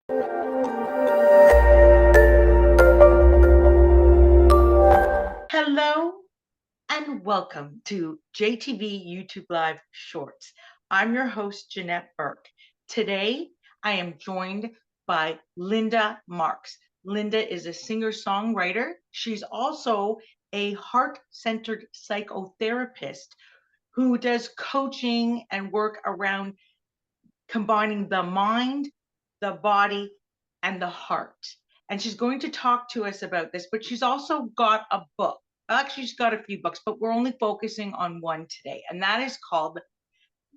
Hello and welcome to JTV YouTube Live Shorts. I'm your host, Janette Burke. Today, I am joined by Linda Marks. Linda is a singer-songwriter. She's also a heart-centered psychotherapist who does coaching and work around combining the mind, the body, and the heart. And she's going to talk to us about this, but she's also got a book. Actually, she's got a few books, but we're only focusing on one today, and that is called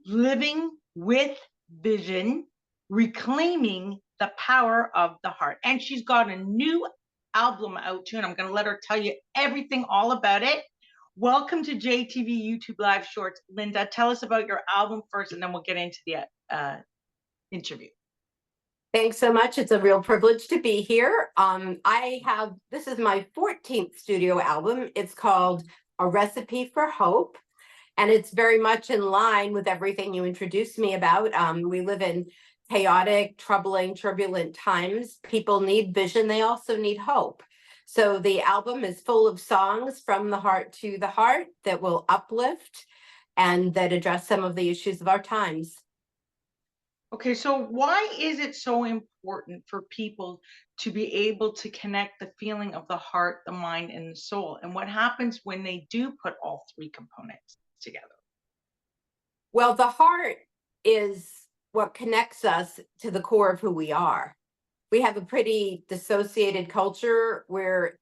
Living with Vision, Reclaiming the Power of the Heart. And she's got a new album out too, and I'm going to let her tell you everything all about it. Welcome to JTV YouTube Live Shorts. Linda, tell us about your album first, and then we'll get into the interview. Thanks so much. It's a real privilege to be here. This is my 14th studio album. It's called A Recipe for Hope, and it's very much in line with everything you introduced me about. We live in chaotic, troubling, turbulent times. People need vision. They also need hope. So the album is full of songs from the heart to the heart that will uplift and that address some of the issues of our times. Okay, so why is it so important for people to be able to connect the feeling of the heart, the mind, and the soul? And what happens when they do put all three components together? Well, the heart is what connects us to the core of who we are. We have a pretty dissociated culture where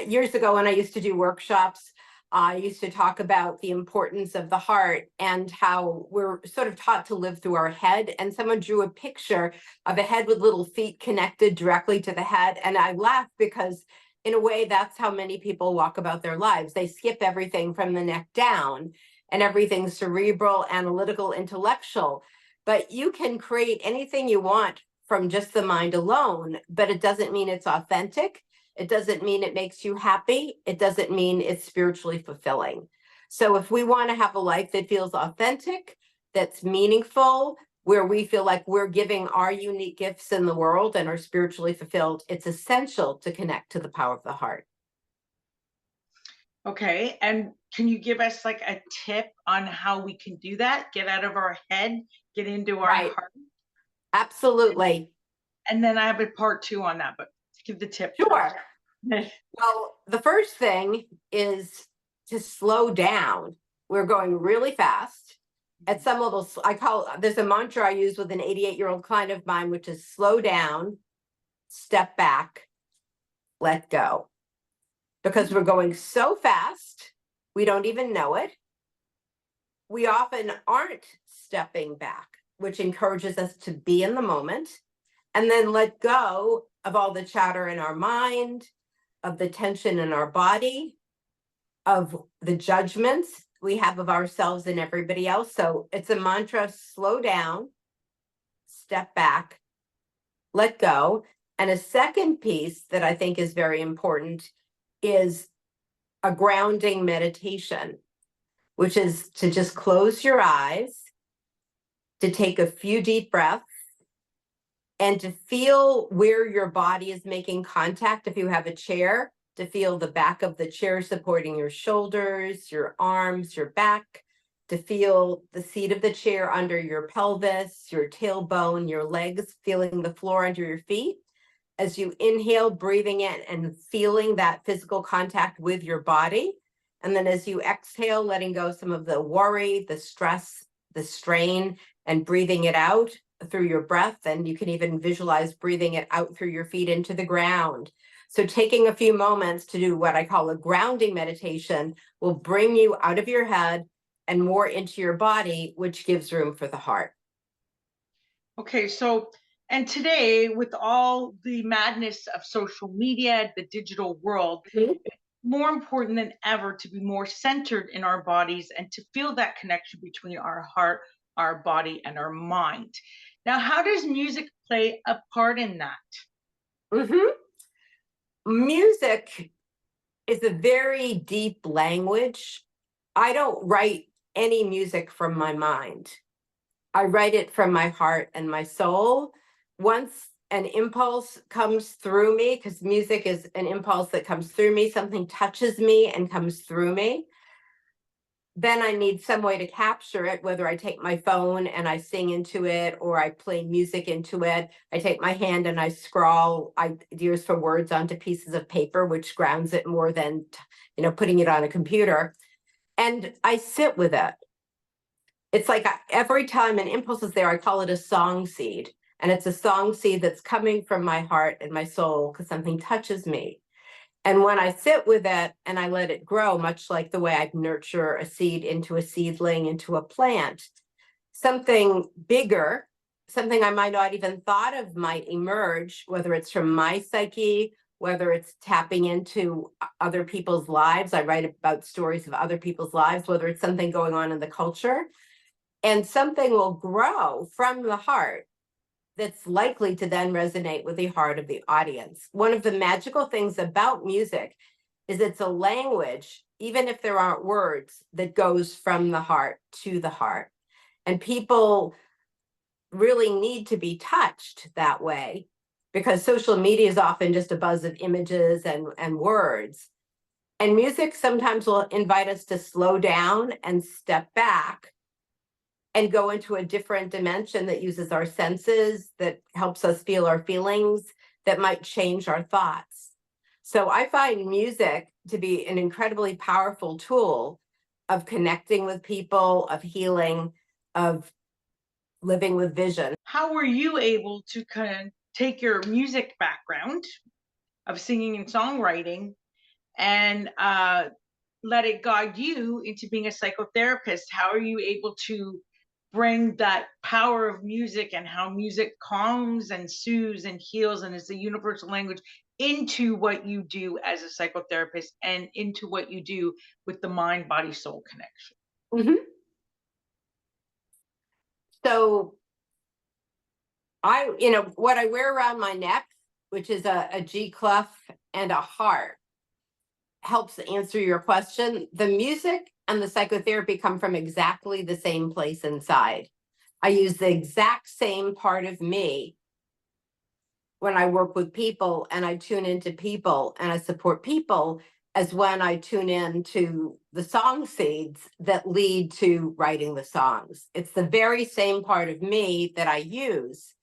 years ago when I used to do workshops, I used to talk about the importance of the heart and how we're sort of taught to live through our head. And someone drew a picture of a head with little feet connected directly to the head. And I laughed because in a way, that's how many people walk about their lives. They skip everything from the neck down and everything's cerebral, analytical, intellectual. But you can create anything you want from just the mind alone, but it doesn't mean it's authentic. It doesn't mean it makes you happy. It doesn't mean it's spiritually fulfilling. So if we want to have a life that feels authentic, that's meaningful, where we feel like we're giving our unique gifts in the world and are spiritually fulfilled, it's essential to connect to the power of the heart. Okay, and can you give us like a tip on how we can do that? Get out of our head, get into our heart? Absolutely. And then I have a part two on that, but give the tip. Sure. Well, the first thing is to slow down. We're going really fast. At some levels, there's a mantra I use with an 88-year-old client of mine, which is slow down, step back, let go. Because we're going so fast, we don't even know it. We often aren't stepping back, which encourages us to be in the moment and then let go of all the chatter in our mind, of the tension in our body, of the judgments we have of ourselves and everybody else. So it's a mantra: slow down, step back, let go. And a second piece that I think is very important is a grounding meditation, which is to just close your eyes, to take a few deep breaths, and to feel where your body is making contact. If you have a chair, to feel the back of the chair supporting your shoulders, your arms, your back, to feel the seat of the chair under your pelvis, your tailbone, your legs, feeling the floor under your feet. As you inhale, breathing in and feeling that physical contact with your body. And then as you exhale, letting go some of the worry, the stress, the strain, and breathing it out through your breath. And you can even visualize breathing it out through your feet into the ground. So taking a few moments to do what I call a grounding meditation will bring you out of your head and more into your body, which gives room for the heart. Okay, so, and today, with all the madness of social media, the digital world, it's more important than ever to be more centered in our bodies and to feel that connection between our heart, our body, and our mind. Now, how does music play a part in that? Music is a very deep language. I don't write any music from my mind. I write it from my heart and my soul. Once an impulse comes through me, because music is an impulse that comes through me, something touches me and comes through me, then I need some way to capture it, whether I take my phone and I sing into it, or I play music into it. I take my hand and I scrawl ideas for words onto pieces of paper, which grounds it more than, putting it on a computer. And I sit with it. It's like every time an impulse is there, I call it a song seed. And it's a song seed that's coming from my heart and my soul because something touches me. And when I sit with it and I let it grow, much like the way I'd nurture a seed into a seedling, into a plant, something bigger, something I might not even thought of might emerge, whether it's from my psyche, whether it's tapping into other people's lives. I write about stories of other people's lives, whether it's something going on in the culture, and something will grow from the heart that's likely to then resonate with the heart of the audience. One of the magical things about music is it's a language, even if there aren't words, that goes from the heart to the heart. And people really need to be touched that way, because social media is often just a buzz of images and words. And music sometimes will invite us to slow down and step back and go into a different dimension that uses our senses, that helps us feel our feelings, that might change our thoughts. So I find music to be an incredibly powerful tool of connecting with people, of healing, of living with vision. How were you able to kind of take your music background of singing and songwriting and let it guide you into being a psychotherapist? How are you able to bring that power of music and how music calms and soothes and heals and is the universal language into what you do as a psychotherapist and into what you do with the mind, body, soul connection? Mm-hmm. So what I wear around my neck, which is a G clef and a heart, helps answer your question. The music and the psychotherapy come from exactly the same place inside. I use the exact same part of me when I work with people, and I tune into people and I support people, as when I tune in to the song seeds that lead to writing the songs. It's the very same part of me that I use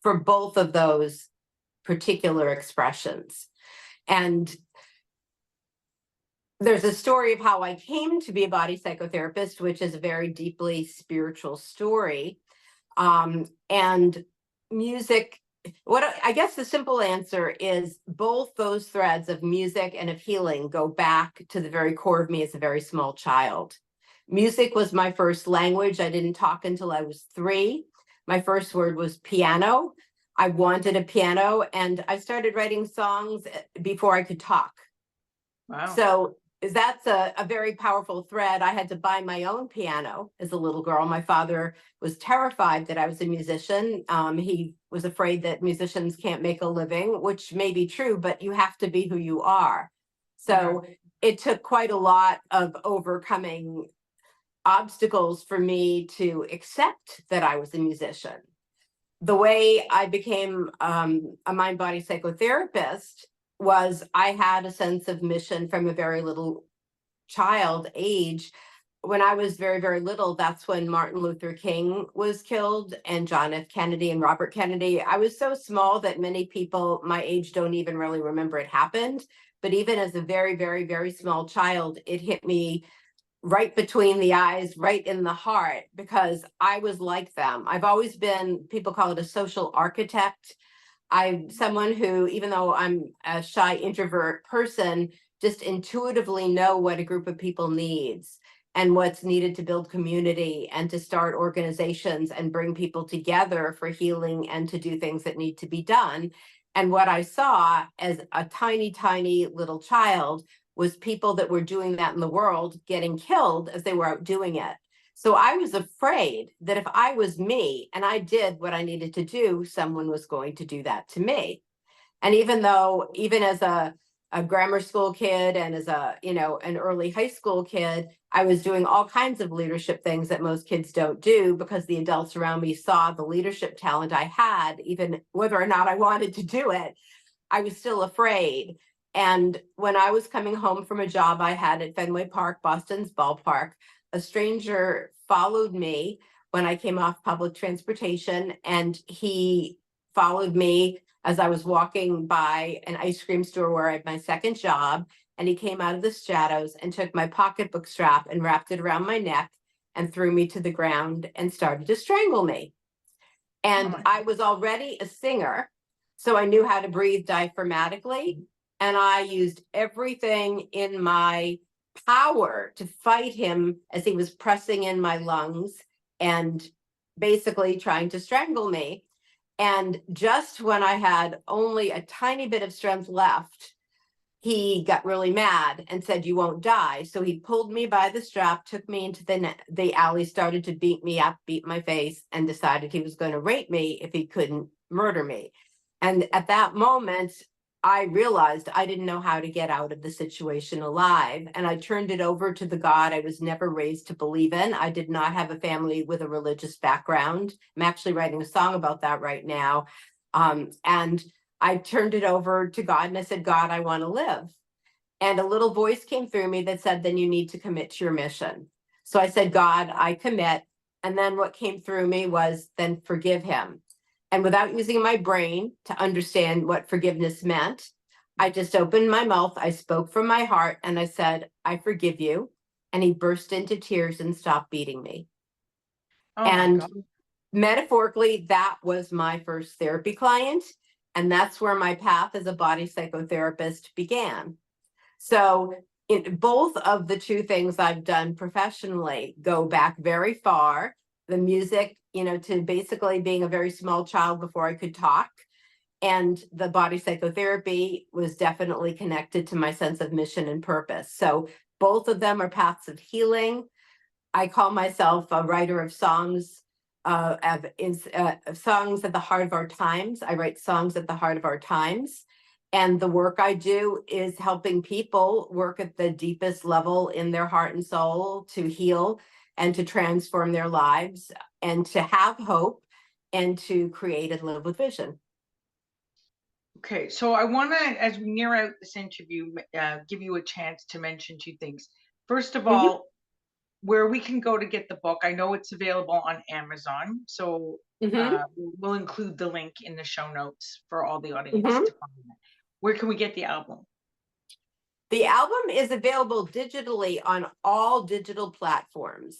for both of those particular expressions. And there's a story of how I came to be a body psychotherapist, which is a very deeply spiritual story. And music, I guess the simple answer is both those threads of music and of healing go back to the very core of me as a very small child. Music was my first language. I didn't talk until I was 3. My first word was piano. I wanted a piano, and I started writing songs before I could talk. Wow. So that's a very powerful thread. I had to buy my own piano as a little girl. My father was terrified that I was a musician. He was afraid that musicians can't make a living, which may be true, but you have to be who you are. So it took quite a lot of overcoming obstacles for me to accept that I was a musician. The way I became a mind-body psychotherapist was I had a sense of mission from a very little child age. When I was very, very little, that's when Martin Luther King was killed, and John F. Kennedy and Robert Kennedy. I was so small that many people my age don't even really remember it happened. But even as a very, very, very small child, it hit me right between the eyes, right in the heart, because I was like them. I've always been, people call it a social architect. I'm someone who, even though I'm a shy introvert person, just intuitively know what a group of people needs and what's needed to build community and to start organizations and bring people together for healing and to do things that need to be done. And what I saw as a tiny, tiny little child was people that were doing that in the world getting killed as they were out doing it. So I was afraid that if I was me and I did what I needed to do, someone was going to do that to me. And even as a a grammar school kid and as a, an early high school kid, I was doing all kinds of leadership things that most kids don't do because the adults around me saw the leadership talent I had, even whether or not I wanted to do it. I was still afraid. And when I was coming home from a job I had at Fenway Park, Boston's ballpark, a stranger followed me when I came off public transportation, and he followed me as I was walking by an ice cream store where I had my second job. And he came out of the shadows and took my pocketbook strap and wrapped it around my neck and threw me to the ground and started to strangle me. And I was already a singer, so I knew how to breathe diaphragmatically. And I used everything in my power to fight him as he was pressing in my lungs and basically trying to strangle me. And just when I had only a tiny bit of strength left, he got really mad and said, "You won't die." So he pulled me by the strap, took me into the alley, started to beat me up, beat my face, and decided he was going to rape me if he couldn't murder me. And at that moment, I realized I didn't know how to get out of the situation alive. And I turned it over to the God I was never raised to believe in. I did not have a family with a religious background. I'm actually writing a song about that right now. And I turned it over to God and I said, "God, I want to live." And a little voice came through me that said, "Then you need to commit to your mission." So I said, "God, I commit." And then what came through me was, "Then forgive him." And without using my brain to understand what forgiveness meant, I just opened my mouth, I spoke from my heart, and I said, "I forgive you." And he burst into tears and stopped beating me. Oh and my God. Metaphorically, that was my first therapy client. And that's where my path as a body psychotherapist began. So in both of the two things I've done professionally go back very far. The music, to basically being a very small child before I could talk. And the body psychotherapy was definitely connected to my sense of mission and purpose. So both of them are paths of healing. I call myself a writer of songs, songs at the heart of our times. I write songs at the heart of our times. And the work I do is helping people work at the deepest level in their heart and soul to heal and to transform their lives and to have hope and to create and live with vision. Okay, so I want to, as we near out this interview, give you a chance to mention two things. First of all, where we can go to get the book. I know it's available on Amazon, so we'll include the link in the show notes for all the audience to find it. Where can we get the album? The album is available digitally on all digital platforms.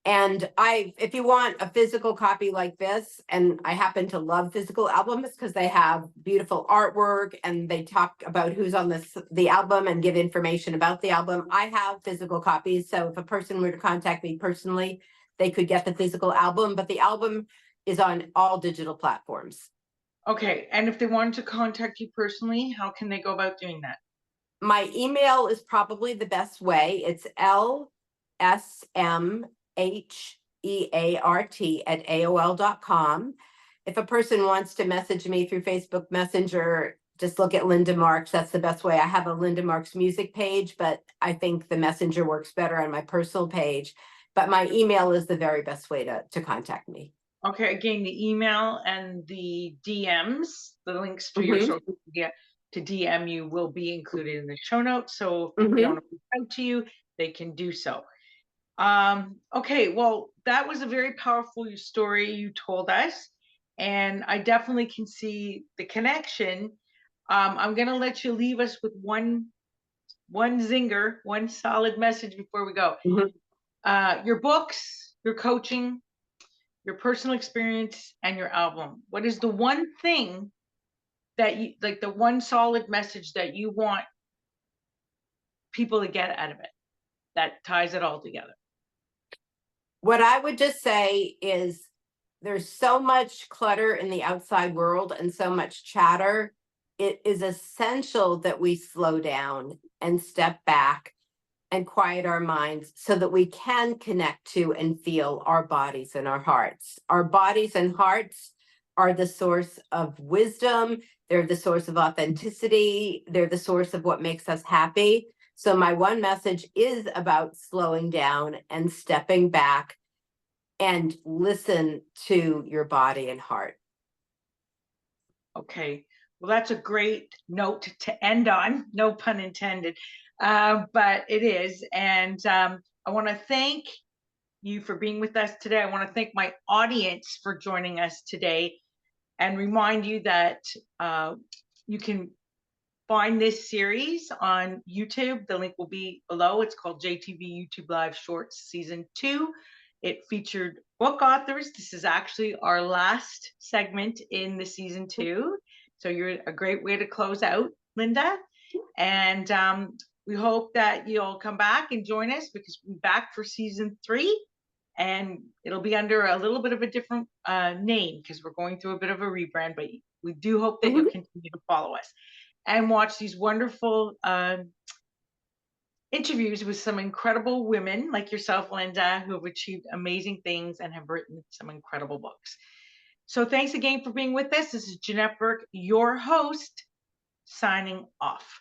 And if you want a physical copy like this, and I happen to love physical albums because they have beautiful artwork and they talk about who's on the album and give information about the album. I have physical copies. So if a person were to contact me personally, they could get the physical album, but the album is on all digital platforms. Okay, and if they wanted to contact you personally, how can they go about doing that? My email is probably the best way. It's lsmheart@aol.com. If a person wants to message me through Facebook Messenger, just look at Linda Marks. That's the best way. I have a Linda Marks music page, but I think the Messenger works better on my personal page. But my email is the very best way to contact me. Okay, again, the email and the DMs, the links to your social media to DM you will be included in the show notes. So if they want to reach out to you, they can do so. Okay, well, that was a very powerful story you told us, and I definitely can see the connection. I'm gonna let you leave us with one zinger, one solid message before we go. Your books, your coaching, your personal experience, and your album. What is the one thing that you like, the one solid message that you want people to get out of it that ties it all together? What I would just say is there's so much clutter in the outside world and so much chatter. It is essential that we slow down and step back and quiet our minds so that we can connect to and feel our bodies and our hearts. Our bodies and hearts are the source of wisdom. They're the source of authenticity. They're the source of what makes us happy. So my one message is about slowing down and stepping back and listen to your body and heart. Okay, well, that's a great note to end on, no pun intended, but it is. And I want to thank you for being with us today. I want to thank my audience for joining us today and remind you that you can find this series on YouTube. The link will be below. It's called JTV YouTube Live Shorts Season 2. It featured book authors. This is actually our last segment in the Season 2. So you're a great way to close out, Linda. And we hope that you'll come back and join us because we're back for Season 3. And it'll be under a little bit of a different name because we're going through a bit of a rebrand, but we do hope that you'll continue to follow us and watch these wonderful interviews with some incredible women like yourself, Linda, who have achieved amazing things and have written some incredible books. So thanks again for being with us. This is Janette Burke, your host, signing off.